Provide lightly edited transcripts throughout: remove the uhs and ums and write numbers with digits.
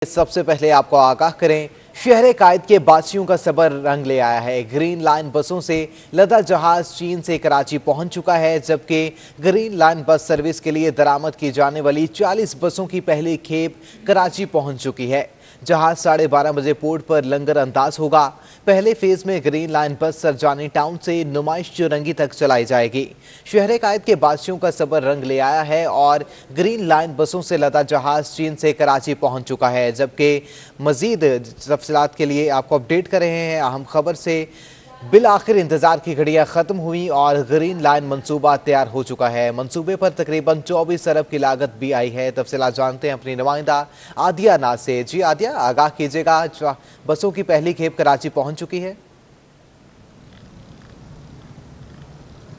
सबसे पहले आपको आगाह करें, शहर कायद के बासियों का सबर रंग ले आया है। ग्रीन लाइन बसों से लदा जहाज चीन से कराची पहुंच चुका है, जबकि ग्रीन लाइन बस सर्विस के लिए दरामद की जाने वाली 40 बसों की पहली खेप कराची पहुंच चुकी है। जहाज 12:30 बजे पोर्ट पर लंगर अंदाज होगा। पहले फेज में ग्रीन लाइन बस सरजानी टाउन से नुमाइश चुरंगी तक चलाई जाएगी। शहर कायद के बासियों का सबर रंग ले आया है और ग्रीन लाइन बसों से लदा जहाज चीन से कराची पहुंच चुका है, जबकि मजीद तफसीलात के लिए आपको अपडेट कर रहे हैं। अहम खबर से बिल आखिर इंतजार की घड़ियां खत्म हुई और ग्रीन लाइन मंसूबा तैयार हो चुका है। मंसूबे पर तकरीबन 24 अरब की लागत भी आई है। तफसीलात जानते हैं अपनी नुमाइंदा आदिया नाज से। जी आदिया, आगाह कीजिएगा, बसों की पहली खेप कराची पहुंच चुकी है।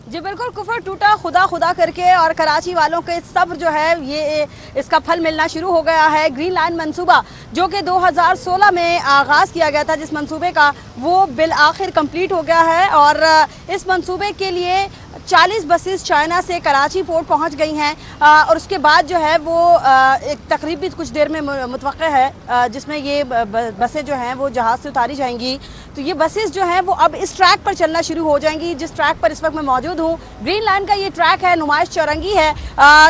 जी बिल्कुल, कुफर टूटा खुदा खुदा करके और कराची वालों के सब्र जो है ये इसका फल मिलना शुरू हो गया है। ग्रीन लाइन मंसूबा जो कि 2016 में आगाज़ किया गया था, जिस मंसूबे का वो बिल आखिर कंप्लीट हो गया है और इस मंसूबे के लिए 40 बसेस चाइना से कराची पोर्ट पहुंच गई हैं और उसके बाद जो है वो एक तकरीब भी कुछ देर में मुतवक्का है जिसमें ये बसें जो हैं वो जहाज़ से उतारी जाएंगी। तो ये बसेस जो हैं वो अब इस ट्रैक पर चलना शुरू हो जाएंगी जिस ट्रैक पर इस वक्त मैं मौजूद हूँ। ग्रीन लाइन का ये ट्रैक है, नुमाइश चौरंगी है।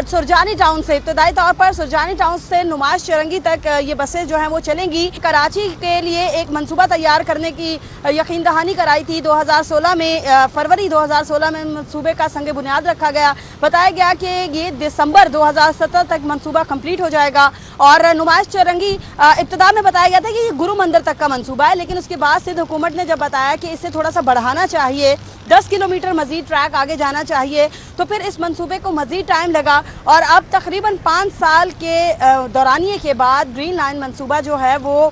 सुरजानी टाउन से इब्तदाई तौर पर सुरजानी टाउन से नुमाइश चौरंगी तक ये बसें जो हैं वो चलेंगी। कराची के लिए एक मंसूबा तैयार करने की यकीन दहानी कराई थी 2016 में, फरवरी 2016 में मंसूबे का संग बुनियाद रखा गया। बताया गया कि ये दिसंबर 2017 तक मंसूबा कंप्लीट हो जाएगा और नुमाइश चौरंगी इब्तिदा में बताया गया था कि ये गुरु मंदिर तक का मंसूबा है, लेकिन उसके बाद सिंध हुकूमत ने जब बताया कि इसे थोड़ा सा बढ़ाना चाहिए, 10 किलोमीटर मजीद ट्रैक आगे जाना चाहिए, तो फिर इस मंसूबे को मजीद टाइम लगा और अब तकरीबन 5 साल के दौरानिए के बाद ग्रीन लाइन मंसूबा जो है वो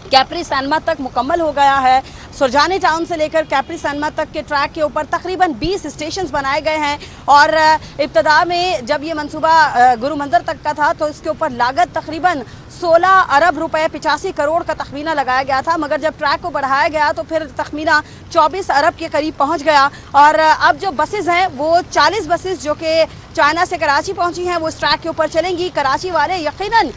कैप्री सैनमा तक मुकम्मल हो गया है। सुरजानी टाउन से लेकर कैप्री सैनमा तक के ट्रैक के ऊपर तकरीबन 20 स्टेशंस बनाए गए हैं और इब्तदा में जब ये मंसूबा गुरु मंदिर तक का था तो इसके ऊपर लागत तकरीबन 16 अरब रुपए 85 करोड़ का तखमीना लगाया गया था, मगर जब ट्रैक को बढ़ाया गया तो फिर तखमीना 24 अरब के करीब पहुंच गया और अब जो बसेस हैं वो 40 बसेस जो कि चाइना से कराची पहुंची हैं वो इस ट्रैक के ऊपर चलेंगी। कराची वाले यकीनन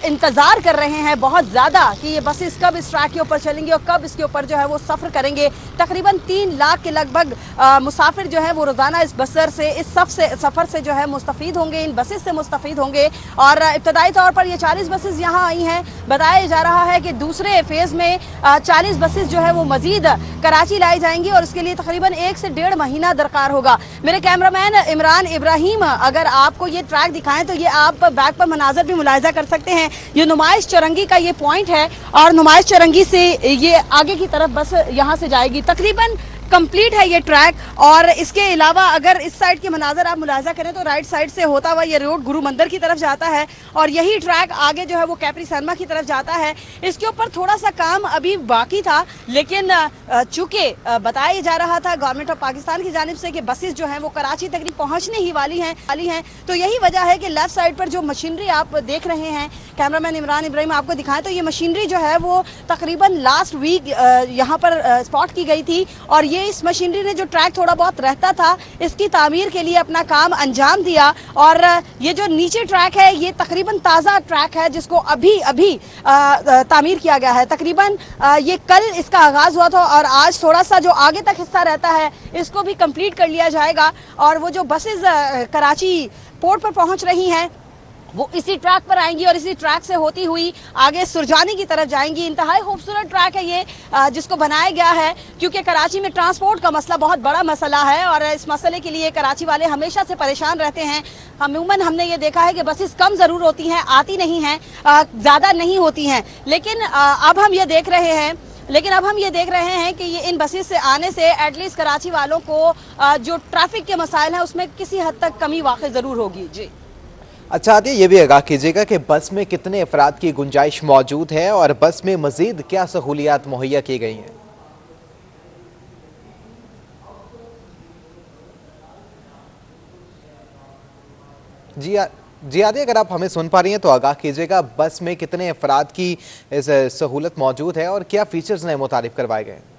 इंतज़ार कर रहे हैं बहुत ज़्यादा कि ये बसेस कब इस ट्रैक के ऊपर चलेंगी और कब इसके ऊपर जो है वो सफ़र करेंगे। तकरीबन 3 लाख के लगभग मुसाफिर जो है वो रोज़ाना इस बसर से इस सफ़र से जो है मुस्तफ़ीद होंगे, इन बसेस से मुस्तफ़ीद होंगे और इब्तदाई तौर पर ये 40 बसेस यहाँ आई हैं। बताया जा रहा है कि दूसरे फेज़ में 40 बसेस जो है वो मज़ीद कराची लाई जाएंगी और इसके लिए तकरीबन 1 से 1.5 महीना दरकार होगा। मेरे कैमरामैन इमरान इब्राहिम अगर आपको ये ट्रैक दिखाएं तो ये आप बैक पर मनाजर भी मुलाहिजा कर सकते हैं। ये नुमाइश चौरंगी का ये पॉइंट है और नुमाइश चौरंगी से ये आगे की तरफ बस यहाँ से जाएगी। तकरीबन कंप्लीट है ये ट्रैक और इसके अलावा अगर इस साइड के मनाजर आप मुलाहिजा करें तो राइट साइड से होता हुआ ये रोड गुरु मंदिर की तरफ जाता है और यही ट्रैक आगे जो है वो कैप्री सैनमा की तरफ जाता है। इसके ऊपर थोड़ा सा काम अभी बाकी था, लेकिन चूंकि बताया जा रहा था गवर्नमेंट ऑफ पाकिस्तान की जानिब से कि बसेस जो हैं वो कराची तक पहुंचने ही वाली हैं, तो यही वजह है कि लेफ्ट साइड पर जो मशीनरी आप देख रहे हैं, कैमरामैन इमरान इब्राहिम आपको दिखाएं तो ये मशीनरी जो है वो तकरीबन लास्ट वीक यहाँ पर स्पॉट की गई थी और ये इस मशीनरी ने जो ट्रैक थोड़ा बहुत रहता था इसकी तामीर के लिए अपना काम अंजाम दिया और ये जो नीचे ट्रैक है ये तकरीबन ताज़ा ट्रैक है जिसको अभी तामीर किया गया है। तकरीबन ये कल इसका आगाज़ हुआ था और आज थोड़ा सा जो आगे तक हिस्सा रहता है इसको भी कंप्लीट कर लिया जाएगा और वो जो बसेस कराची पोर्ट पर पहुंच रही हैं वो इसी ट्रैक पर आएंगी और इसी ट्रैक से होती हुई आगे सुरजानी की तरफ जाएंगी। इंतहाई खूबसूरत ट्रैक है ये जिसको बनाया गया है क्योंकि कराची में ट्रांसपोर्ट का मसला बहुत बड़ा मसला है और इस मसले के लिए कराची वाले हमेशा से परेशान रहते हैं। अमूमन हमने ये देखा है कि बसेस कम ज़रूर होती हैं, आती नहीं हैं, ज़्यादा नहीं होती हैं, लेकिन अब हम ये देख रहे हैं कि ये इन बसेस से आने से एटलीस्ट कराची वालों को जो ट्रैफिक के मसाइल हैं उसमें किसी हद तक कमी वाक़ई ज़रूर होगी। जी अच्छा आदिया, ये भी आगाह कीजिएगा कि बस में कितने अफराद की गुंजाइश मौजूद है और बस में मजीद क्या सहूलियात मुहैया की गई हैं। जी आदिया, अगर आप हमें सुन पा रही हैं तो आगाह कीजिएगा, बस में कितने अफराद की सहूलत मौजूद है और क्या फीचर्स नए मुतारिफ करवाए गए हैं।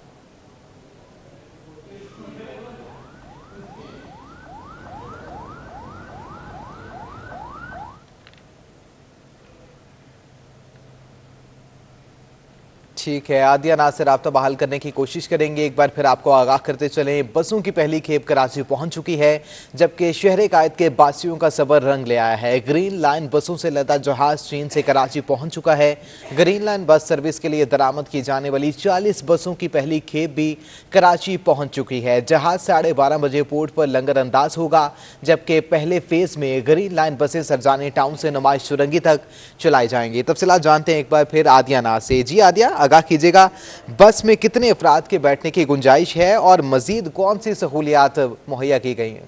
ठीक है, आदिया नाज से राब्ता बहाल करने की कोशिश करेंगे। एक बार फिर आपको आगाह करते चलें, बसों की पहली खेप कराची पहुंच चुकी है, जबकि शहर कायद के बासियों का सबर रंग ले आया है। ग्रीन लाइन बसों से लदा जहाज चीन से कराची पहुंच चुका है। ग्रीन लाइन बस सर्विस के लिए दरामद की जाने वाली 40 बसों की पहली खेप भी कराची पहुंच चुकी है। जहाज 12:30 बजे पोर्ट पर लंगर अंदाज होगा, जबकि पहले फेज में ग्रीन लाइन बसें सरजानी टाउन से नुमाइश सुरंगी तक चलाई जाएंगी। तफसीलात जानते हैं एक बार फिर आदिया नाज से। जी आदिया, आगाह कीजिएगा, बस में कितने अफराद के बैठने की गुंजाइश है और मजीद कौन सी सहूलियात मुहैया की गई हैं?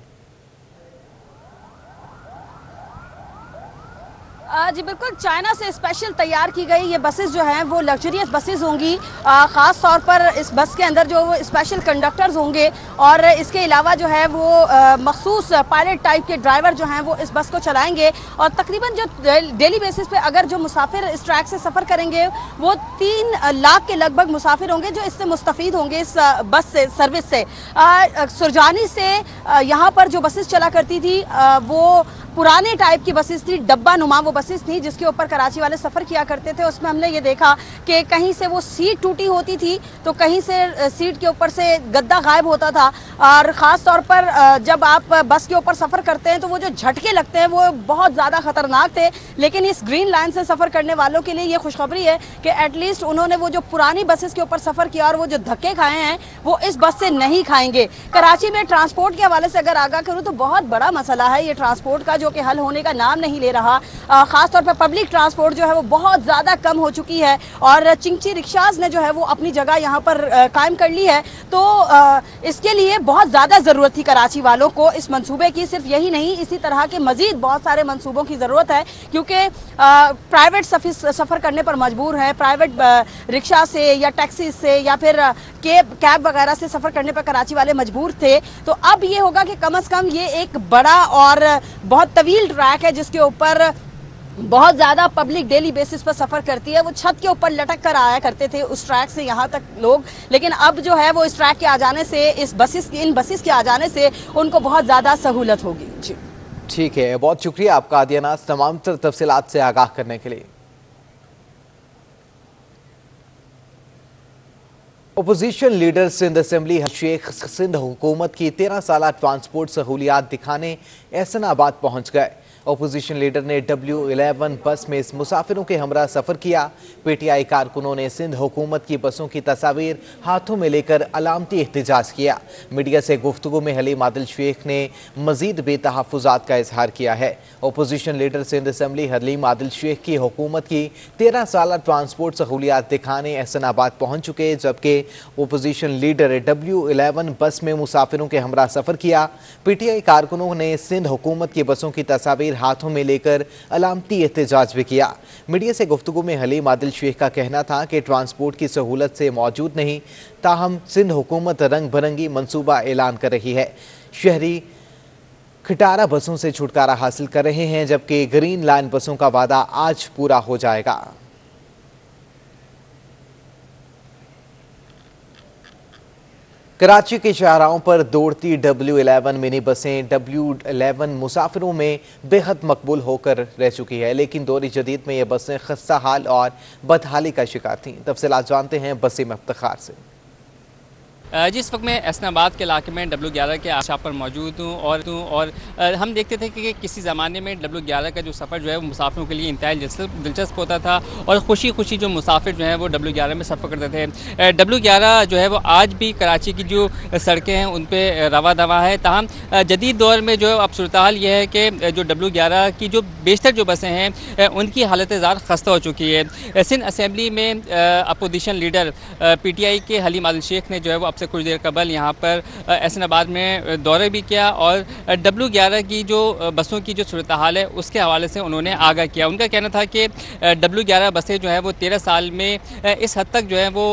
जी बिल्कुल, चाइना से स्पेशल तैयार की गई ये बसेस जो हैं वो लग्जरियस बसेस होंगी। ख़ास तौर पर इस बस के अंदर जो स्पेशल कंडक्टर्स होंगे और इसके अलावा जो है वो मखसूस पायलट टाइप के ड्राइवर जो हैं वो इस बस को चलाएंगे। और तकरीबन जो डेली बेसिस पे अगर जो मुसाफिर इस ट्रैक से सफ़र करेंगे वो 3 लाख के लगभग मुसाफिर होंगे जो इससे मुस्तफ़ीद होंगे इस बस से, सर्विस से। सुरजानी से यहाँ पर जो बसेस चला करती थी वो पुराने टाइप की बसेस थी, डब्बा नुमा वो बसेस थी जिसके ऊपर कराची वाले सफ़र किया करते थे। उसमें हमने ये देखा कि कहीं से वो सीट टूटी होती थी तो कहीं से सीट के ऊपर से गद्दा गायब होता था। और ख़ास तौर पर जब आप बस के ऊपर सफ़र करते हैं तो वो जो झटके लगते हैं वो बहुत ज़्यादा ख़तरनाक थे। लेकिन इस ग्रीन लाइन से सफ़र करने वालों के लिए ये खुशखबरी है कि एटलीस्ट उन्होंने वो जो पुरानी बसेस के ऊपर सफ़र किया और वो जो धक्के खाए हैं वो इस बस से नहीं खाएंगे। कराची में ट्रांसपोर्ट के हवाले से अगर आगाह करूँ तो बहुत बड़ा मसला है ये ट्रांसपोर्ट का, जो कि हल होने का नाम नहीं ले रहा। खास तौर पर पब्लिक ट्रांसपोर्ट जो है वो बहुत ज़्यादा कम हो चुकी है और चिंची रिक्शाज ने जो है वो अपनी जगह यहाँ पर कायम कर ली है। तो इसके लिए बहुत ज़्यादा ज़रूरत थी कराची वालों को इस मंसूबे की। सिर्फ यही नहीं, इसी तरह के मज़ीद बहुत सारे मंसूबों की ज़रूरत है, क्योंकि प्राइवेट सफ़र करने पर मजबूर है। प्राइवेट रिक्शा से या टैक्सी से या फिर कैब वगैरह से सफ़र करने पर कराची वाले मजबूर थे। तो अब ये होगा कि कम से कम ये एक बड़ा और बहुत तवील ट्रैक है जिसके ऊपर बहुत ज़्यादा पब्लिक डेली बेसिस पर सफ़र करती है। वो छत के ऊपर लटक कर आया करते थे उस ट्रैक से यहाँ तक लोग, लेकिन अब जो है वो इस ट्रैक के आ जाने से, इन बसेस के आ जाने से उनको बहुत ज़्यादा सहूलत होगी। जी ठीक है, बहुत शुक्रिया आपका आदिया नाज तमाम तफसीलात से आगाह करने के लिए। Opposition leader Sindh assembly Sheikh Sindh हुकूमत की 13 साला ट्रांसपोर्ट सहूलियात दिखाने एहसनाबाद पहुंच गए। अपोजिशन लीडर ने W11 बस में मुसाफिरों के हमरा सफ़र किया। PTI कारकुनों ने सिंध हुकूमत की बसों की तस्वीर हाथों में लेकर अलामती एहतजाज किया। मीडिया से गुफ्तगू में हलीम आदिल शेख ने मजीद बेतहफ़्फ़ुज़ात का इजहार किया है। Opposition leader Sindh assembly Haleem Adil Sheikh की हुकूमत की 13 साला ट्रांसपोर्ट सहूलियात दिखाने एहसनाबाद पहुँच चुके, जबकि अपोजिशन लीडर W11 बस में मुसाफिरों के हमरा सफ़र किया। PTI कारकुनों ने सिंध हुकूमत की बसों की तस्वीर हाथों में लेकर अलामती एहतजाज भी किया। मीडिया से गुफ्तगू में हलीम आदिल शेख का कहना था कि ट्रांसपोर्ट की सहूलत से मौजूद नहीं, ताहम सिंध हुकूमत रंग बिरंगी मनसूबा ऐलान कर रही है। शहरी खटारा बसों से छुटकारा हासिल कर रहे हैं, जबकि ग्रीन लाइन बसों का वादा आज पूरा हो जाएगा। कराची के शाहराहों पर दौड़ती W11 मिनी बसें W11 मुसाफिरों में बेहद मकबूल होकर रह चुकी है, लेकिन दौर जदीद में ये बसें खस्ता हाल और बदहाली का शिकार थीं। तफसीलात जानते हैं बसीम इफ्तिखार से। जिस वक्त मैं एहसनाबाद के इलाके में W11 के आशा पर मौजूद हूँ और हम देखते थे कि किसी ज़माने में W11 का जो सफ़र जो है वो मुसाफिरों के लिए इंतहाई दिलचस्प होता था और खुशी जो मुसाफिर जो हैं वो W11 में सफ़र करते थे। W11 जो है वो आज भी कराची की जो सड़कें हैं उन पर रवा दवा है। ताहम जदीद दौर में जो अब सूरत हाल ये है कि जो W11 की जो बेशतर जो बसें हैं उनकी हालत ज़ार खस्ता हो चुकी है। सिंध असेंबली में अपोजिशन लीडर PTI के हलीम आदिल शेख ने जो है वो से कुछ देर कबल यहाँ पर एहसनाबाद में दौरे भी किया और W11 की जो बसों की जो सूरत हाल है उसके हवाले से उन्होंने आगाह किया। उनका कहना था कि W11 बसें जो है वो 13 साल में इस हद तक जो है वो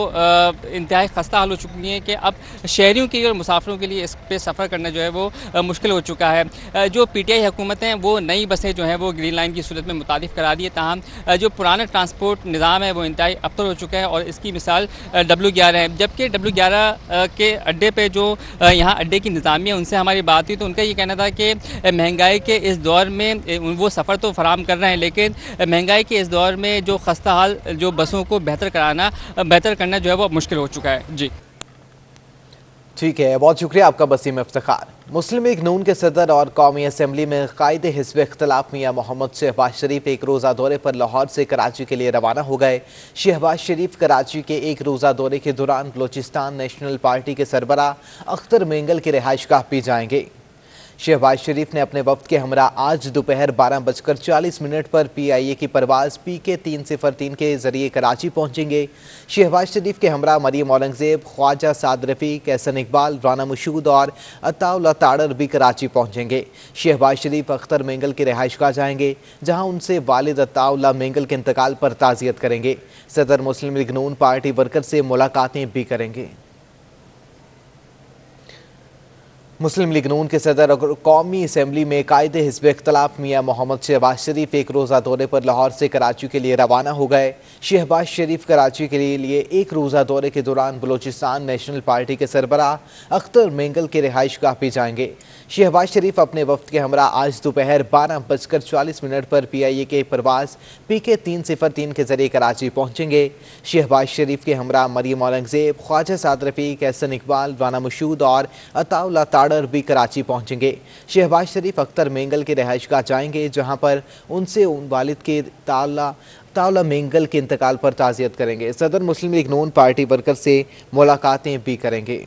इंतहाई खस्ता हाल हो चुकी हैं कि अब शहरियों के लिए और मुसाफिरों के लिए इस पर सफ़र करना जो है वो मुश्किल हो चुका है। जो PTI हुकूमत हैं वो नई बसें जो हैं वो ग्रीन लाइन की सूरत में मुतारिफ़ करा दी है, ताहम जो पुराना ट्रांसपोर्ट निज़ाम है वो इंतहाई अबतर हो चुका है और इसकी मिसाल W11 है। जबकि W11 के अड्डे पे जो यहाँ अड्डे की इंतज़ामिया उनसे हमारी बात हुई तो उनका ये कहना था कि महंगाई के इस दौर में वो सफ़र तो फराहम कर रहे हैं, लेकिन महंगाई के इस दौर में जो खस्ता हाल जो बसों को बेहतर करना जो है वो मुश्किल हो चुका है। जी ठीक है, बहुत शुक्रिया आपका वसीम इफ्तिखार। मुस्लिम लीग नून के सदर और कौमी असम्बली में कायदे हिज़्ब इख्तिलाफ मियां मोहम्मद शहबाज शरीफ एक रोज़ा दौरे पर लाहौर से कराची के लिए रवाना हो गए। शहबाज शरीफ कराची के एक रोज़ा दौरे के दौरान बलूचिस्तान नेशनल पार्टी के सरबराह अख्तर मेंगल की रिहाइशगाह भी जाएंगे। शहबाज शरीफ ने अपने वफ्द के हमरा आज दोपहर 12:40 पर PIA की परवाज़ PK 303 के जरिए कराची पहुंचेंगे। शहबाज शरीफ के हमरा मरियम औरंगज़ेब, ख्वाजा साद रफ़ीक, एहसन इकबाल, राना मशहूद और अताउल्ला ताड़र भी कराची पहुंचेंगे। शहबाज शरीफ अख्तर मेंगल की रिहाइशगाह जाएंगे, जहां उनसे वालिद अताउल्ला मेंगल के इंतकाल पर ताज़ियत करेंगे। सदर मुस्लिम लीग नून पार्टी वर्कर से मुलाकातें भी करेंगे। मुस्लिम लीग नून के सदर और कौमी असम्बली में कायदे हिज़्ब इख्तिलाफ मियां मोहम्मद शहबाज शरीफ एक रोज़ा दौरे पर लाहौर से कराची के लिए रवाना हो गए। शहबाज शरीफ कराची के लिए एक रोज़ा दौरे के दौरान बलूचिस्तान नेशनल पार्टी के सरबराह अख्तर मेंगल के रिहाइशगाह भी जाएंगे। शहबाज शरीफ अपने वफ्द के हमरा आज दोपहर 12:40 पर PIA के परवाज़ PK 303 के जरिए कराची पहुंचेंगे। शहबाज शरीफ के हमरा मरियम औरंगज़ेब, ख्वाजा साद रफ़ीक, एहसन इकबाल, राना मशहूद और अताउल्ला ताड़र भी कराची पहुंचेंगे। शहबाज शरीफ अख्तर मेंगल के रिहाइशगाह जाएंगे, जहां पर उनसे वालिद के ताउल्ला मेंगल के इंतकाल पर ताज़ियत करेंगे। सदर मुस्लिम लीग नून पार्टी वर्कर से मुलाकातें भी करेंगे।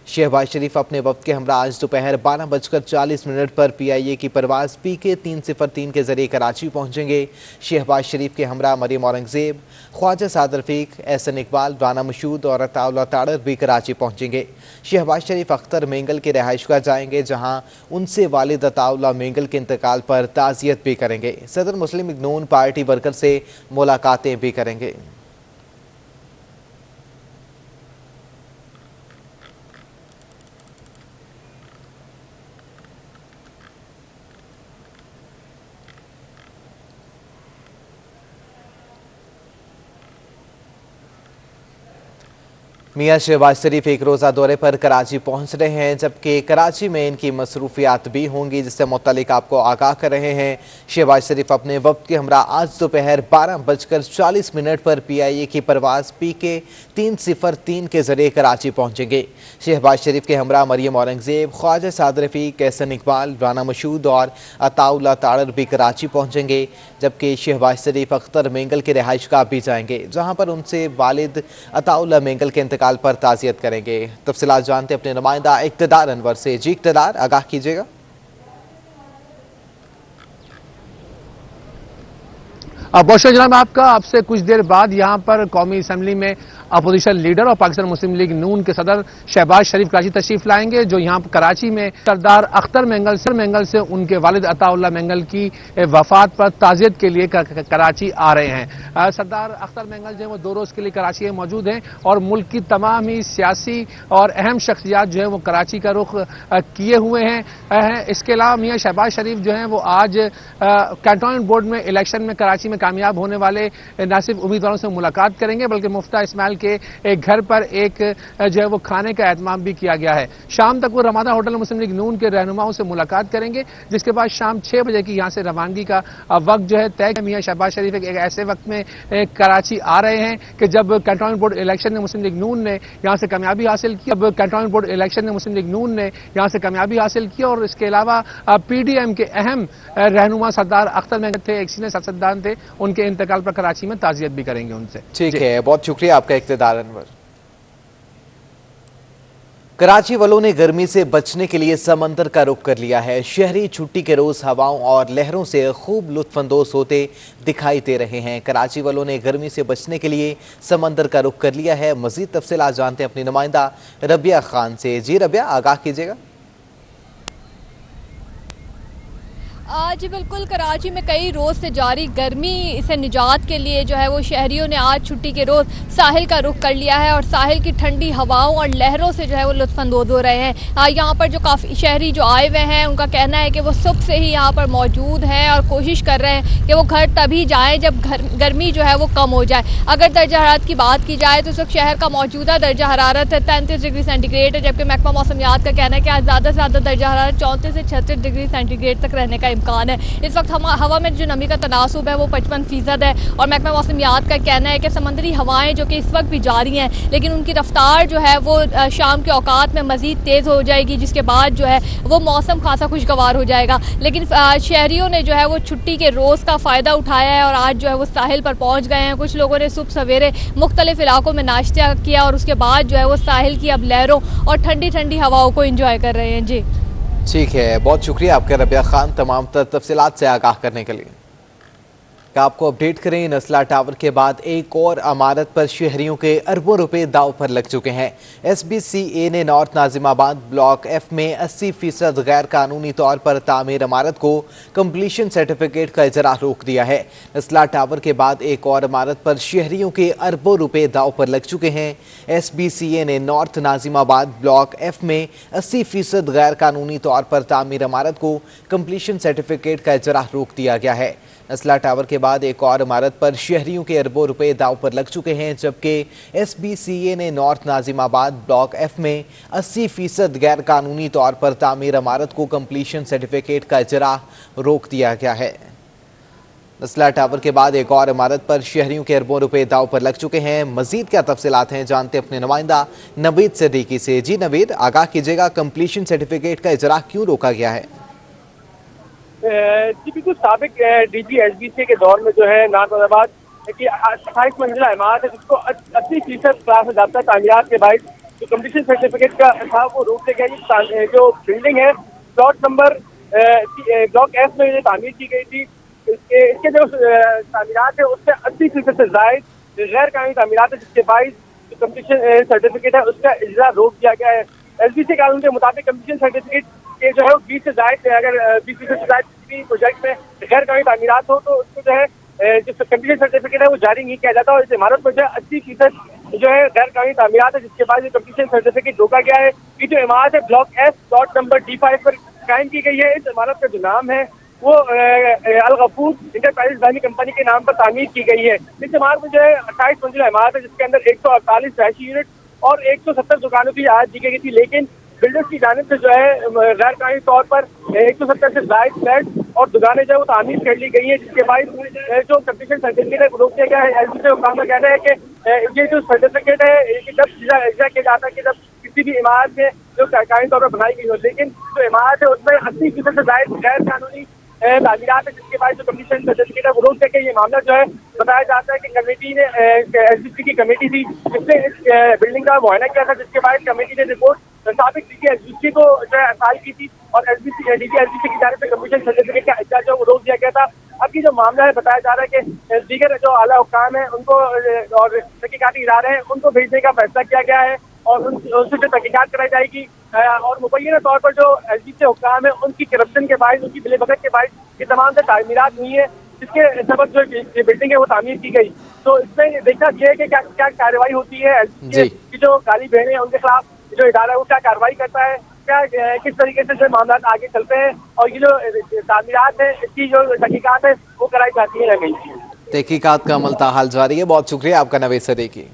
शहबाज शरीफ अपने वक्त के हमरा आज दोपहर 12:40 पर PIA की परवाज़ PK 303 के जरिए कराची पहुंचेंगे। शहबाज शरीफ के हमरा मरियम औरंगज़ेब, ख्वाजा साद रफ़ीक, एहसन इकबाल, राना मशहूद और अताउल्ला ताड़र भी कराची पहुंचेंगे। शहबाज शरीफ अख्तर मेंगल के रिहाइशगाह जाएंगे, जहां उनसे वालिद अताउल्ला मेंगल के इंतकाल पर ताज़ियत भी करेंगे। सदर मुस्लिम लीग नून पार्टी वर्कर से मुलाकातें भी करेंगे। मियां शहबाज शरीफ एक रोज़ा दौरे पर कराची पहुंच रहे हैं, जबकि कराची में इनकी मसरूफियात भी होंगी, जिससे मुत्तलिक आपको आगाह कर रहे हैं। शहबाज शरीफ अपने वक्त के हमरा आज दोपहर 12:40 पर PIA की परवाज़ PK 303 के जरिए कराची पहुंचेंगे। शहबाज शरीफ के हमरा मरियम औरंगज़ेब, ख्वाजा साद रफ़ीक, एहसन इकबाल, राना मशहूद और अताउल्ला ताड़र भी कराची पहुंचेंगे, जबकि शहबाज शरीफ अख्तर मेंगल के रिहाइशगाह भी जाएंगे, जहां पर उनसे वालिद अताउल्ला मेंगल के इंतकाल पर ताज़ियत करेंगे। तफसीलात जानते अपने नुमाइंदा इक़्तिदार अनवर से। जी इक़्तिदार, आगाह कीजिएगा। बहुत शुक्रिया जनाब आपका। आपसे कुछ देर बाद यहाँ पर कौमी असम्बली में अपोजिशन लीडर और पाकिस्तान मुस्लिम लीग नून के सदर शहबाज शरीफ कराची तशरीफ लाएंगे, जो यहाँ कराची में सरदार अख्तर मेंगल से उनके वालिद अताउल्ला मेंगल की वफात पर ताज़ियत के लिए कराची आ रहे हैं। सरदार अख्तर मेंगल जो है वो 2 रोज़ के लिए कराची में मौजूद हैं और मुल्क की तमाम ही सियासी और अहम शख्सियात जो है वो कराची का रुख किए हुए हैं। इसके अलावा मियाँ शहबाज शरीफ जो है वो आज कैंटोनमेंट बोर्ड में इलेक्शन में कराची में कामयाब होने वाले न सिर्फ उम्मीदवारों से मुलाकात करेंगे, बल्कि मुफ्ता इस्माइल के एक घर पर एक जो है वो खाने का एहतमाम भी किया गया है। शाम तक वो रमादा होटल मुस्लिम लीग नून के रहनुमाओं से मुलाकात करेंगे, जिसके बाद शाम 6 बजे की यहाँ से रवानगी का वक्त जो है तय है। मियाँ शहबाज शरीफ एक ऐसे वक्त में कराची आ रहे हैं कि जब कैंटोनमेंट बोर्ड इलेक्शन में मुस्लिम लीग नून ने यहाँ से कामयाबी हासिल की और इसके अलावा PDM के अहम रहनुमा सरदार अख्तर मेंगल थे, एक सीनियर सियासतदान थे, उनके इंतकाल पर कराची में ताज़ियत भी करेंगे उनसे। ठीक है, बहुत शुक्रिया आपका इक़्तिदार अनवर। कराची वालों ने गर्मी से बचने के लिए समंदर का रुख कर लिया है। शहरी छुट्टी के रोज हवाओं और लहरों से खूब लुत्फानंदोज होते दिखाई दे रहे हैं। कराची वालों ने गर्मी से बचने के लिए समंदर का रुख कर लिया है। मजीद तफसीलात जानते हैं अपनी नुमाइंदा रबिया खान से। जी रबिया, आगाह कीजिएगा। जी बिल्कुल, कराची में कई रोज़ से जारी गर्मी से निजात के लिए जो है वो शहरियों ने आज छुट्टी के रोज़ साहिल का रुख कर लिया है और साहिल की ठंडी हवाओं और लहरों से जो है वो लुत्फ़अंदोज़ हो रहे हैं। यहाँ पर जो काफ़ी शहरी जो आए हुए हैं उनका कहना है कि वो सुबह से ही यहाँ पर मौजूद हैं और कोशिश कर रहे हैं कि वो घर तभी जाएँ जब गर्मी जो है वो कम हो जाए। अगर दर्जा हरारत की बात की जाए तो इस वक्त शहर का मौजूदा दर्जा हरारत 33 डिग्री सेंटीग्रेड है, जबकि महकमा मौसमियात का कहना है कि आज ज़्यादा से ज़्यादा दर्जा हरारत 34 से 36 डिग्री सेंटीग्रेड तक रहने का इम्कान है। इस वक्त हवा में जो नमी का तनासुब है वो 55% है और महकमा मौसमियात का कहना है कि समंदरी हवाएं जो कि इस वक्त भी जारी हैं लेकिन उनकी रफ्तार जो है वो शाम के औकात में मज़ीद तेज़ हो जाएगी, जिसके बाद जो है वो मौसम खासा खुशगवार हो जाएगा। लेकिन शहरियों ने जो है वो छुट्टी के रोज़ का फ़ायदा उठाया है और आज जो है वो साहिल पर पहुँच गए हैं। कुछ लोगों ने सुबह सवेरे मुख्तलिफ इलाकों में नाश्ता किया और उसके बाद जो है वो साहिल की अब लहरों और ठंडी ठंडी हवाओं को इंजॉय कर रहे हैं। जी ठीक है, बहुत शुक्रिया आपका रबिया खान तमाम तफसीलात से आगाह करने के लिए। आपको अपडेट करें, नस्ला टावर के बाद एक और इमारत पर शहरियों के अरबों रुपए दाव पर लग चुके हैं। SBCA ने नॉर्थ नाजिमाबाद ब्लॉक F में 80% गैर कानूनी तौर पर तामीर इमारत को कंप्लीशन सर्टिफिकेट का इजरा रोक दिया है। नस्ला टावर के बाद एक और इमारत पर शहरियों के अरबों रुपए दाव पर लग चुके हैं। SBCA ने नॉर्थ नाजिमाबाद ब्लॉक F में 80% गैर कानूनी तौर पर तामीर इमारत को कंप्लीशन सर्टिफिकेट का इजरा रोक दिया गया है। नस्ला टावर के बाद एक और इमारत पर शहरियों के अरबों रुपए दाव पर लग चुके हैं, जबकि SBCA ने नॉर्थ नाजिमाबाद ब्लॉक F में 80% गैर कानूनी तौर पर तामीर इमारत को कंप्लीशन सर्टिफिकेट का इजरा रोक दिया गया है। नस्ला टावर के बाद एक और इमारत पर शहरियों के अरबों रुपए दाव पर लग चुके हैं। मजीद क्या तफसीलात हैं जानते अपने नुमाइंदा नवीद सिद्दीकी से। जी नवीद, आगाह कीजिएगा, कंप्लीशन सर्टिफिकेट का इजरा क्यों रोका गया है? जी बिल्कुल, साबिक DG SBCA के दौर में जो है नाजिमाबाद की 28 मंजिला इमारत है जिसको 80% क्लास में जाता तामीरात के बाद जो कंप्लीशन सर्टिफिकेट का था वो रोक दिया गया। जो बिल्डिंग है प्लॉट नंबर ब्लॉक F में ये तामीर की गई थी, इसके जो तामीरात है उससे 80% से जायद गैर कानूनी तामीरात है, जिसके बाईस जो कंप्लीशन सर्टिफिकेट है उसका इजरा रोक दिया गया है। SBCA कानून के मुताबिक कंप्लीशन सर्टिफिकेट के जो है 20 से जायद अगर 20% से जायद किसी प्रोजेक्ट में गैर कानूनी तामीरात हो तो उसको जो है जो कंप्लीशन सर्टिफिकेट है वो जारी नहीं किया जाता और इस इमारत में जो है 80% जो है गैर कानूनी तामीरात है, जिसके बाद ये कंप्लीशन सर्टिफिकेट रोका गया है। ये जो इमारत है block F plot number D5 पर कायम की गई है। इस इमारत का जो नाम है वो अल गफूर इंटरप्राइज इस्लामी कंपनी के नाम पर तामीर की गई है। इस इमारत में जो है 28 मंजिला इमारत है जिसके अंदर 148 रहायशी यूनिट और 170 दुकानों की आज दी गई थी, लेकिन बिल्डर्स की जानिब से जो है गैर कानूनी तौर पर 170 से जायद फ्लैट और दुकानें जो है वो तामीर कर ली गई है, जिसके बाद जो कंप्लीशन सर्टिफिकेट है वो रोक दिया गया है। SBCA का कहना है कि ये जो सर्टिफिकेट है ये जब इजरा किया जाता है कि जब किसी भी इमारत में जो कानूनी तौर पर बनाई गई हो, लेकिन जो इमारत है उसमें 80% से जायद गैर कानूनी तामीरात है, जिसके बाद जो कंप्लीशन सर्टिफिकेट है वो रोक देके ये मामला जो है बताया जाता है कि कमेटी ने SBCA की कमेटी थी जिसने इस बिल्डिंग का मुआयना किया था, जिसके बाद कमेटी ने रिपोर्ट साबिक DG SBCA को जो है असाल की थी और DG SBCA की जानिब से कंप्लीशन सर्टिफिकेट का इजरा जो रोक दिया गया था। अब ये जो मामला है बताया जा रहा है कि दीगर जो आला हुक्काम है उनको और तहकीकाती इदारे हैं उनको भेजने का फैसला किया गया है और उनसे जो तहकीकात कराई जाएगी और मुबैना तौर पर जो SBCA हुक्काम है उनकी करप्शन के बाद, उनकी बिलेबगत के बाद ये तमाम से तामीरात हुई है, जिसके सबब जो ये बिल्डिंग है वो तामीर की गई। तो इसमें देखना चाहिए कि क्या क्या कार्रवाई होती है SBCA की जो काली बहनें हैं उनके खिलाफ जो इदारा है वो क्या कार्रवाई करता है, क्या किस तरीके से जो मामला आगे चलते हैं और ये जो तामीरात है इसकी जो तहकीकात है वो कराई जाती है या नहीं। तहकीकात का अमल ताहाल जारी है। बहुत शुक्रिया आपका नवीद सिद्दीकी।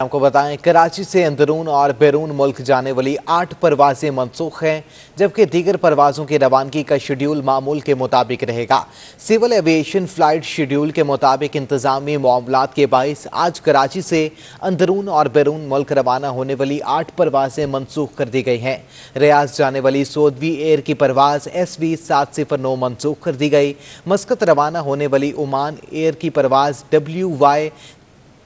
आपको बताएं, कराची से अंदरून और बैरून मुल्क जाने वाली 8 परवाजें मनसूख हैं, जबकि दीगर परवाजों की रवानगी का शेड्यूल मामूल के मुताबिक रहेगा। सिविल एविएशन फ्लाइट शेड्यूल के मुताबिक इंतजामी मामलात के बाइस आज कराची से अंदरून और बैरून मुल्क रवाना होने वाली 8 परवाजें मनसूख कर दी गई हैं। रियाज जाने वाली सऊदी एयर की परवाज SV 709 मनसूख कर दी गई। मस्कत रवाना होने वाली ओमान एयर की परवाज WY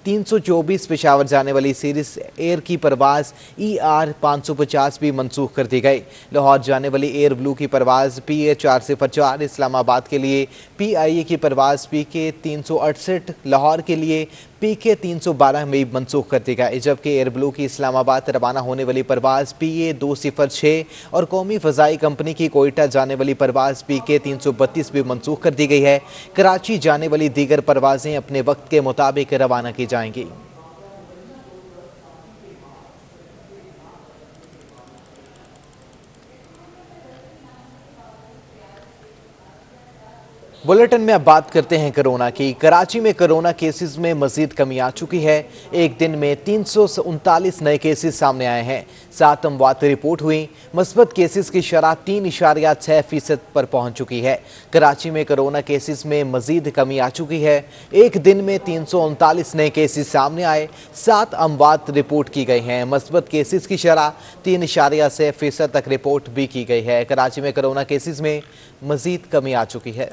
324 पेशावर जाने वाली सीरीज एयर की परवाज ER 550 भी मनसूख कर दी गई। लाहौर जाने वाली एयर ब्लू की परवाज PA 404, इस्लामाबाद के लिए PIA की परवाज PK 368, लाहौर के लिए PK 312 में मनसूख कर दी गई, जबकि एयर ब्लू की इस्लामाबाद रवाना होने वाली परवाज PA 206 और कौमी फ़ज़ाई कंपनी की कोयटा जाने वाली परवाज PK 332 भी मनसूख कर दी गई है। कराची जाने वाली दीगर परवाजें अपने वक्त के मुताबिक रवाना की जाएंगी। बुलेटिन में अब बात करते हैं कोरोना की। कराची में कोरोना केसेस में मजीद कमी आ चुकी है। एक दिन में 339 नए केसेस सामने आए हैं। 7 अमवात रिपोर्ट हुई। मस्बत केसेस की शरह 3.6% पर पहुंच चुकी है। कराची में कोरोना केसेस में मजीद कमी आ चुकी है। एक दिन में 339 नए केसेस सामने आए। 7 अमवात रिपोर्ट की गई हैं। मस्बत केसेस की शरह 3.6% तक रिपोर्ट भी की गई है। कराची में कोरोना केसेस में मजीद कमी आ चुकी है।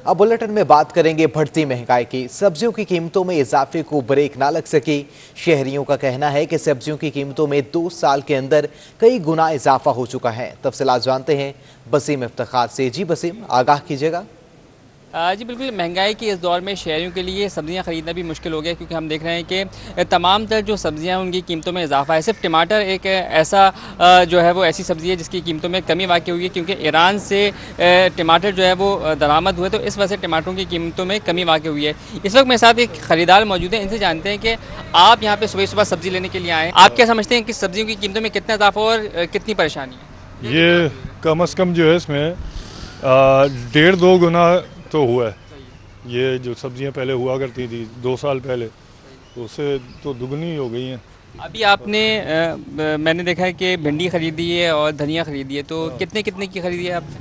अब बुलेटिन में बात करेंगे बढ़ती महंगाई की। सब्जियों की कीमतों में इजाफे को ब्रेक ना लग सकी। शहरियों का कहना है कि सब्जियों की कीमतों में 2 साल के अंदर कई गुना इजाफा हो चुका है। तफसीलात जानते हैं बसीम इफ्तिखार से। जी बसीम, आगाह कीजिएगा। जी बिल्कुल, महंगाई के इस दौर में शहरियों के लिए सब्जियां खरीदना भी मुश्किल हो गया, क्योंकि हम देख रहे हैं कि तमाम तर जो सब्जियां उनकी कीमतों में इजाफा है। सिर्फ टमाटर एक ऐसा जो है वो ऐसी सब्ज़ी है जिसकी कीमतों में कमी वाक़ई हुई है, क्योंकि ईरान से टमाटर जो है वो दरामद हुए, तो इस वजह से टमाटरों की कीमतों में कमी वाक़ई हुई है। इस वक्त मेरे साथ एक ख़रीदार मौजूद है, इनसे जानते हैं कि आप यहाँ पर सुबह सुबह सब्ज़ी लेने के लिए आए, आप क्या समझते हैं कि सब्जियों की कीमतों में कितना इजाफा और कितनी परेशानी है? ये कम अज़ कम जो है इसमें 1.5-2 गुना तो हुआ है। ये जो सब्जियां पहले हुआ करती थी 2 साल पहले, तो उससे तो दुगनी हो गई हैं। अभी आपने मैंने देखा है कि भिंडी ख़रीदी है और धनिया ख़रीदी है, तो कितने कितने की ख़रीदी है आपने?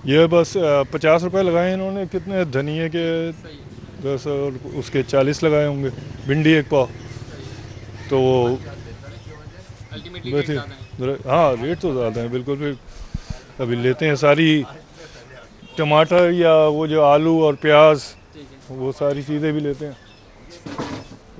ये बस 50 रुपए लगाए इन्होंने, कितने धनिए के 10 और उसके 40 लगाए होंगे। भिंडी 1 पाव, तो हाँ रेट तो ज़्यादा है बिल्कुल। फिर अभी लेते हैं सारी टमाटर या वो जो आलू और प्याज, वो सारी चीज़ें भी लेते हैं।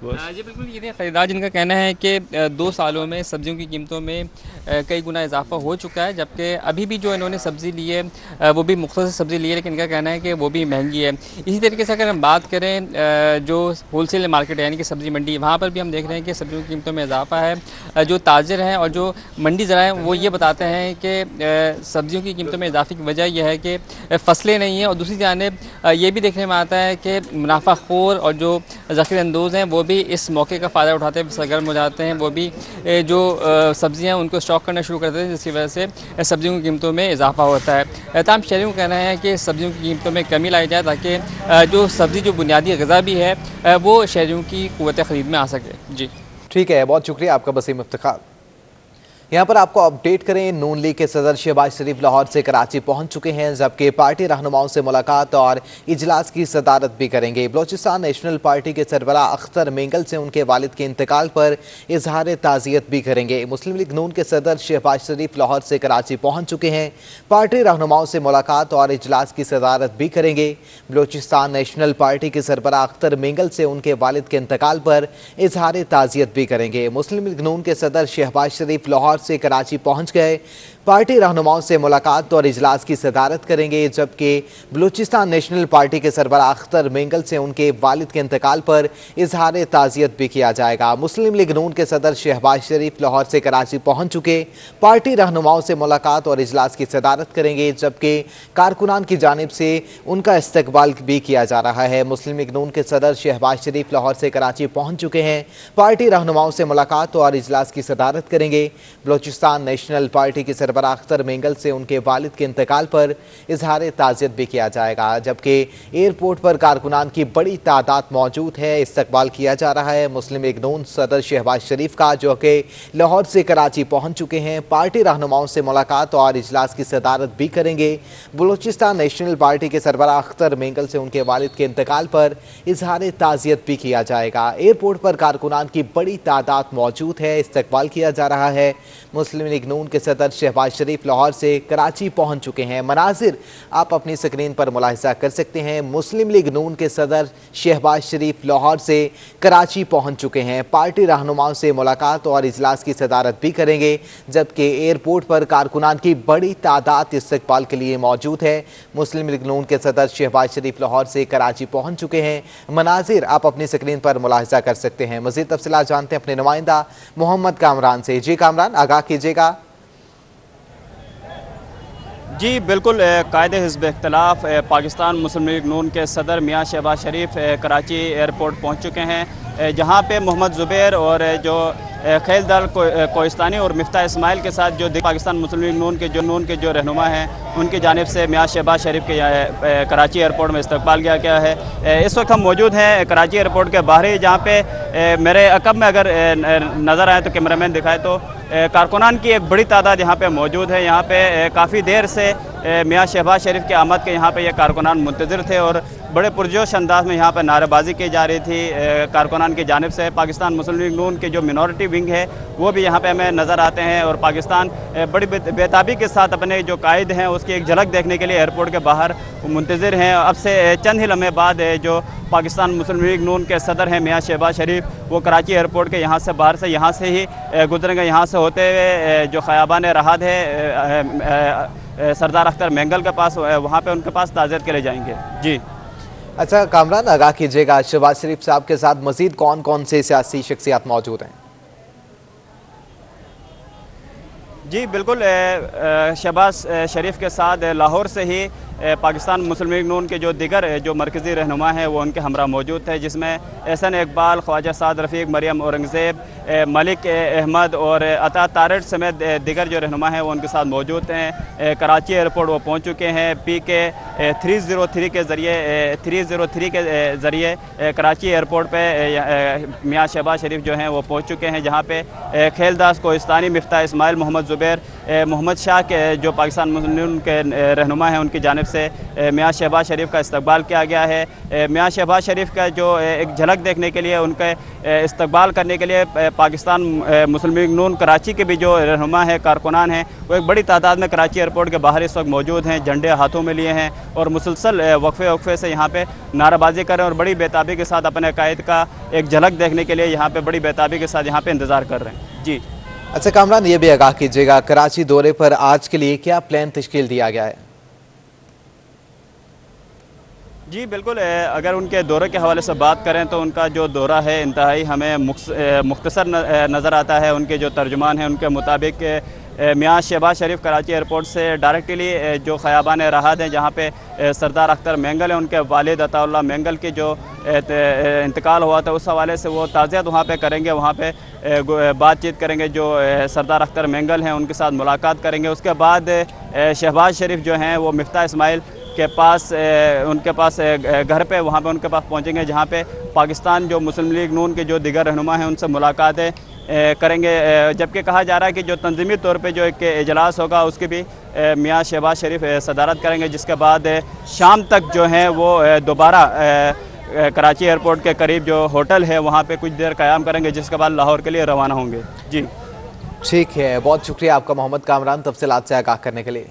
जी बिल्कुल, ये ख़रीदार जिनका कहना है कि 2 सालों में सब्जियों की कीमतों में कई गुना इजाफा हो चुका है, जबकि अभी भी जो इन्होंने सब्ज़ी ली है वो भी मुख्तसर सब्ज़ी ली है, लेकिन इनका कहना है कि वो भी महंगी है। इसी तरीके से अगर हम बात करें जो होलसेल मार्केट है यानी कि सब्ज़ी मंडी, वहाँ पर भी हम देख रहे हैं कि सब्जियों की कीमतों में इजाफा है। जो ताजर हैं और जो मंडी ज़रा हैं वो ये बताते हैं कि सब्जियों की कीमतों में इजाफे की वजह यह है कि फसलें नहीं हैं, और दूसरी जानिब ये भी देखने में आता है कि मुनाफाखोर और जो ज़ख़ीर अंदोज़ हैं वो भी इस मौके का फ़ायदा उठाते हैं, सरगर्म हो जाते हैं। वो भी जो सब्जियां उनको स्टॉक करना शुरू कर देते हैं, जिसकी वजह से सब्जियों की कीमतों में इजाफा होता है। तमाम शहरियों का कहना है कि सब्जियों की कीमतों में कमी लाई जाए, ताकि जो सब्ज़ी जो बुनियादी ग़िज़ा भी है वो शहरियों की क़ुव्वत ख़रीद में आ सके। जी ठीक है, बहुत शुक्रिया आपका बसीम इफ्तिखार। यहाँ पर आपको अपडेट करें, नून लीग के सदर शहबाज शरीफ लाहौर से कराची पहुंच चुके हैं, जबकि पार्टी रहनुमाओं से मुलाकात और इजलास की सदारत भी करेंगे। बलोचिस्तान नेशनल पार्टी के सरबराह अख्तर मेंगल से उनके वालिद के इंतकाल पर इजहार ताज़ियत भी करेंगे। मुस्लिम लीग नून के सदर शहबाज शरीफ लाहौर से कराची पहुंच चुके हैं, पार्टी रहनुमाओं से मुलाकात और इजलास की सदारत भी करेंगे। बलोचिस्तान नेशनल पार्टी के सरबराह अख्तर मेंगल से उनके वालिद के इंतकाल पर इजहार ताज़ियत भी करेंगे। मुस्लिम लीग नून के सदर शहबाज शरीफ लाहौर से कराची पहुंच गए, पार्टी रहनुमाओं से मुलाकात और इजलास की सदारत करेंगे, जबकि बलूचिस्तान नेशनल पार्टी के सरबराह अख्तर मेंगल से उनके वालिद के इंतकाल पर इजहार ताज़ियत भी किया जाएगा। मुस्लिम लीग नून के सदर शहबाज शरीफ लाहौर से कराची पहुंच चुके, पार्टी रहनुमाओं से मुलाकात और इजलास की सदारत करेंगे, जबकि कारकुनान की जानिब से उनका इस्तकबाल भी किया जा रहा है। मुस्लिम लीग नून के सदर शहबाज शरीफ लाहौर से कराची पहुंच चुके हैं, पार्टी रहनुमाओं से मुलाकात और इजलास की सदारत करेंगे। बलूचिस्तान नेशनल पार्टी के सरबराह अख्तर मेंगल से उनके वालिद के इंतकाल पर इजहार ताज़ियत भी किया जाएगा, जबकि एयरपोर्ट पर कारकुनान की बड़ी तादाद मौजूद है, इस्तकबाल किया जा रहा है। मुस्लिम लीग नून सदर शहबाज शरीफ का, जो कि लाहौर से कराची पहुंच चुके हैं, पार्टी रहनुमाओं से मुलाकात और इजलास की सदारत भी करेंगे। बलूचिस्तान नेशनल पार्टी के सरबराह अख्तर मेंगल से उनके वालिद के इंतकाल पर इजहार ताज़ियत भी किया जाएगा। एयरपोर्ट पर कारकुनान की बड़ी तादाद मौजूद है, इस्तकबाल किया जा रहा है। मुस्लिम लीग नून के सदर शहबाज शहबाज शरीफ लाहौर से कराची पहुंच चुके हैं। मनाजिर आप अपनी स्क्रीन पर मुलाहिजा कर सकते हैं। मुस्लिम लीग नून के सदर शहबाज शरीफ लाहौर से कराची पहुंच चुके हैं। पार्टी रहनुमाओं से मुलाकात और इजलास की सदारत भी करेंगे, जबकि एयरपोर्ट पर कारकुनान की बड़ी तादाद इस्तकबाल के लिए मौजूद है। मुस्लिम लीग नून के सदर शहबाज शरीफ लाहौर से कराची पहुंच चुके हैं। मनाजिर आप अपनी स्क्रीन पर मुलाहिजा कर सकते हैं। मज़ीद तफसीलात जानते हैं अपने नुमाइंदा मोहम्मद कामरान से। जी कामरान, आगाह कीजिएगा। जी बिल्कुल, कायदे हिज़्ब इख्तिलाफ पाकिस्तान मुस्लिम लीग नून के सदर मियाँ शहबाज शरीफ कराची एयरपोर्ट पहुंच चुके हैं, जहां पे मोहम्मद ज़ुबैर और जो खैलदार कोहिस्तानी और मिफ्ता इस्माइल के साथ जो पाकिस्तान मुस्लिम लीग नून के जो रहनुमा हैं उनकी जानिब से मियाँ शहबाज शरीफ के कराची एयरपोर्ट में इस्तकबाल किया गया है। इस वक्त हम मौजूद हैं कराची एयरपोर्ट के बाहर ही, जहाँ पे मेरे अकब में अगर नज़र आए तो कैमरामैन दिखाए तो कारकुनान की एक बड़ी तादाद यहाँ पे मौजूद है। यहाँ पे काफ़ी देर से मियाँ शहबाज शरीफ की आमद के यहाँ पे ये कारकुनान मुंतज़िर थे और बड़े पुरजोश अंदाज में यहाँ पर नारेबाजी की जा रही थी कारकुनान की जानिब से। पाकिस्तान मुस्लिम लीग नून के जो मिनॉरिटी विंग है वो भी यहाँ पे हमें नज़र आते हैं और पाकिस्तान बड़ी बेताबी के साथ अपने जो कायद हैं उसकी एक झलक देखने के लिए एयरपोर्ट के बाहर मुंतज़िर हैं। अब से चंद ही लम्हे बाद जो पाकिस्तान मुस्लिम लीग नून के सदर हैं मियाँ शहबाज शरीफ, वो कराची एयरपोर्ट के यहाँ से बाहर से यहाँ से ही गुजरेंगे। यहाँ से होते हुए जो ख़याबान राहत है सरदार अख्तर मेंगल के पास, वहाँ पे उनके पास ताज़ियत के लिए जाएंगे। जी अच्छा कामरान, आगाह कीजिएगा शहबाज शरीफ साहब के साथ मजीद कौन कौन से सियासी शख्सियात मौजूद हैं? जी बिल्कुल, शहबाज शरीफ के साथ लाहौर से ही पाकिस्तान मुस्लिम लीग नून के जो दिगर जो मरकज़ी रहनुमा हैं वो उनके हमरा मौजूद थे, जिसमें एहसन इकबाल, ख्वाजा साद रफ़ीक, मरियम औरंगज़ेब, मलिक अहमद और अता तारड़ समेत दिगर जो रहनुमा हैं वो उनके साथ मौजूद हैं। कराची एयरपोर्ट वो पहुँच चुके हैं। PK 303 के ज़रिए कराची एयरपोर्ट पे मियाँ शहबाज शरीफ जो हैं वो पहुँच चुके हैं, जहाँ पे खैलदास कोहिस्तानी, मिफ्ता इस्माइल, मोहम्मद ज़ुबैर, मोहम्मद शाह के जो पाकिस्तान मुस्लिम लीग नून के रहनुमा हैं उनकी जानिब से मियाँ शहबाज शरीफ का इस्तकबाल किया गया है। मियाँ शहबाज शरीफ का जो एक झलक देखने के लिए, उनके इस्तकबाल करने के लिए पाकिस्तान मुस्लिम लीग नून कराची के भी जो रहनुमा है, कारकुनान हैं, वो एक बड़ी तादाद में कराची एयरपोर्ट के बाहर इस वक्त मौजूद हैं, झंडे हाथों में लिए हैं और मुसलसल वक्फे से यहाँ पे नाराबाजी करें और बड़ी बेताबी के साथ अपने कायद का एक झलक देखने के लिए यहाँ पे बड़ी बेताबी के साथ यहाँ पे इंतज़ार कर रहे हैं। जी अच्छा कामरान, ये भी आगाह कीजिएगा कराची दौरे पर आज के लिए क्या प्लान तश्कील दिया गया है? जी बिल्कुल, अगर उनके दौरे के हवाले से बात करें तो उनका जो दौरा है इंतहाई हमें मुख्तसर नज़र आता है। उनके जो तर्जुमान हैं उनके मुताबिक मियाँ शहबाज शरीफ कराची एयरपोर्ट से डायरेक्टली जो ख़याबान राहत हैं, जहाँ पे सरदार अख्तर मेंगल हैं, उनके वालिद अताउल्लाह मेंगल की जो इंतकाल हुआ था उस हवाले से वो ताज़ियत वहाँ पे करेंगे, वहाँ पे बातचीत करेंगे। जो सरदार अख्तर मेंगल हैं उनके साथ मुलाकात करेंगे। उसके बाद शहबाज शरीफ जो हैं वो मिफ्ता इस्माइल के पास, उनके पास घर पे, वहाँ पे उनके पास पहुँचेंगे, जहाँ पे पाकिस्तान जो मुस्लिम लीग नून के जो दिगर रहनुमा हैं उनसे मुलाकातें करेंगे। जबकि कहा जा रहा है कि जो तंजीमी तौर पे जो एक इजलास होगा उसकी भी मियाँ शहबाज शरीफ सदारत करेंगे, जिसके बाद शाम तक जो हैं वो दोबारा कराची एयरपोर्ट के करीब जो होटल है वहाँ पे कुछ देर क़याम करेंगे, जिसके बाद लाहौर के लिए रवाना होंगे। जी ठीक है, बहुत शुक्रिया आपका मोहम्मद कामरान, तफसीलात से आगाह करने के लिए।